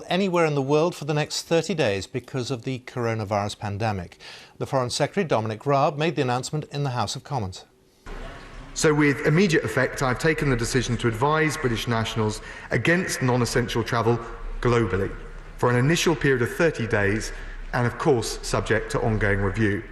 anywhere in the world for the next 30 days because of the coronavirus pandemic. The Foreign Secretary, Dominic Raab, made the announcement in the House of Commons. So with immediate effect, I've taken the decision to advise British nationals against non-essential travel globally for an initial period of 30 days and, of course, subject to ongoing review.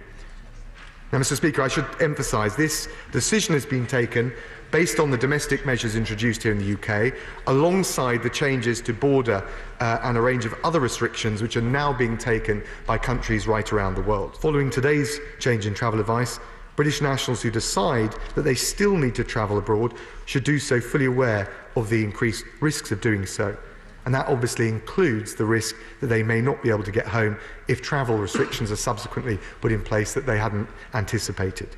Now, Mr. Speaker, I should emphasise this decision has been taken based on the domestic measures introduced here in the UK, alongside the changes to border and a range of other restrictions which are now being taken by countries right around the world. Following today's change in travel advice, British nationals who decide that they still need to travel abroad should do so fully aware of the increased risks of doing so. And that obviously includes the risk that they may not be able to get home if travel restrictions are subsequently put in place that they hadn't anticipated.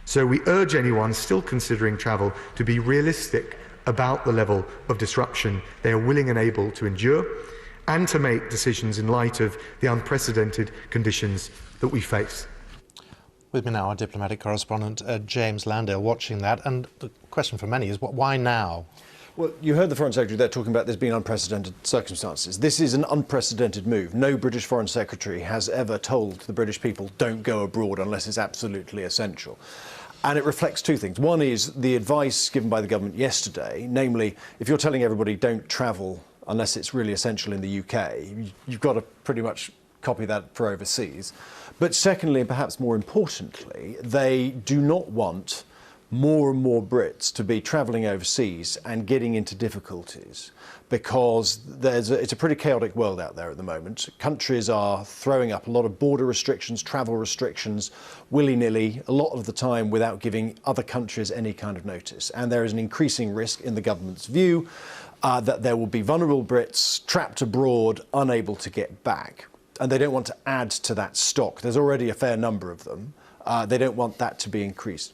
So we urge anyone still considering travel to be realistic about the level of disruption they are willing and able to endure, and to make decisions in light of the unprecedented conditions that we face. With me now, our diplomatic correspondent, James Landale, watching that. And the question for many is, why now? Well, you heard the Foreign Secretary there talking about this being unprecedented circumstances. This is an unprecedented move. No British Foreign Secretary has ever told the British people don't go abroad unless it's absolutely essential. And it reflects two things. One is the advice given by the government yesterday, namely, if you're telling everybody don't travel unless it's really essential in the UK, you've got to pretty much copy that for overseas. But secondly, and perhaps more importantly, they do not want more and more Brits to be travelling overseas and getting into difficulties, because it's a pretty chaotic world out there at the moment. Countries are throwing up a lot of border restrictions, travel restrictions, willy-nilly, a lot of the time without giving other countries any kind of notice. And there is an increasing risk, in the government's view, that there will be vulnerable Brits trapped abroad, unable to get back. And they don't want to add to that stock. There's already a fair number of them. They don't want that to be increased.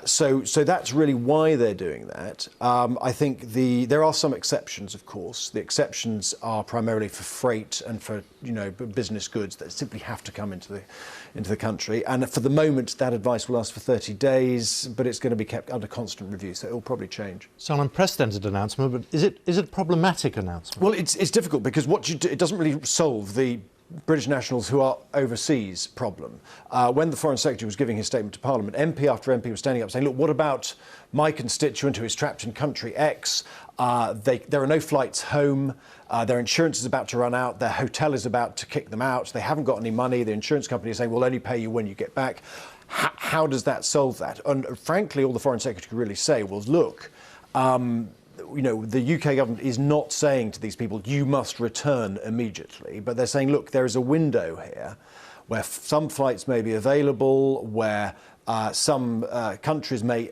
So that's really why they're doing that. I think there are some exceptions, of course. The exceptions are primarily for freight and for business goods that simply have to come into the country. And for the moment, that advice will last for 30 days, but it's going to be kept under constant review, so it will probably change. So an unprecedented announcement, but is it a problematic announcement? Well, it's difficult because it doesn't really solve the British nationals who are overseas problem. When the Foreign Secretary was giving his statement to Parliament, MP after MP was standing up saying, look, what about my constituent who is trapped in country X? There are no flights home, their insurance is about to run out, their hotel is about to kick them out, they haven't got any money, the insurance company is saying, we'll only pay you when you get back. How does that solve that? And frankly, all the Foreign Secretary could really say was, look, the UK government is not saying to these people, you must return immediately, but they're saying, look, there is a window here where some flights may be available, where some countries may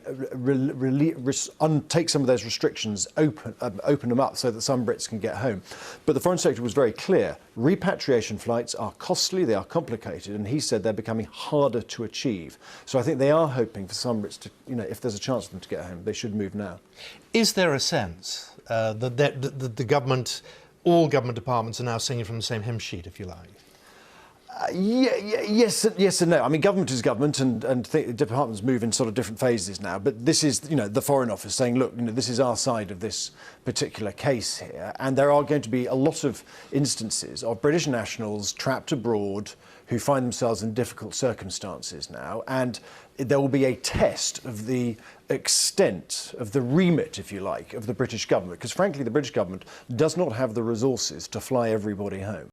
take some of those restrictions, open them up so that some Brits can get home. But the Foreign Secretary was very clear. Repatriation flights are costly, they are complicated, and he said they're becoming harder to achieve. So I think they are hoping for some Brits to, if there's a chance for them to get home, they should move now. Is there a sense that the government, all government departments are now singing from the same hymn sheet, if you like? Yes and no. I mean, government is government, and departments move in sort of different phases now. But this is, the Foreign Office saying, look, this is our side of this particular case here, and there are going to be a lot of instances of British nationals trapped abroad who find themselves in difficult circumstances now, and there will be a test of the extent of the remit, if you like, of the British government, because frankly, the British government does not have the resources to fly everybody home.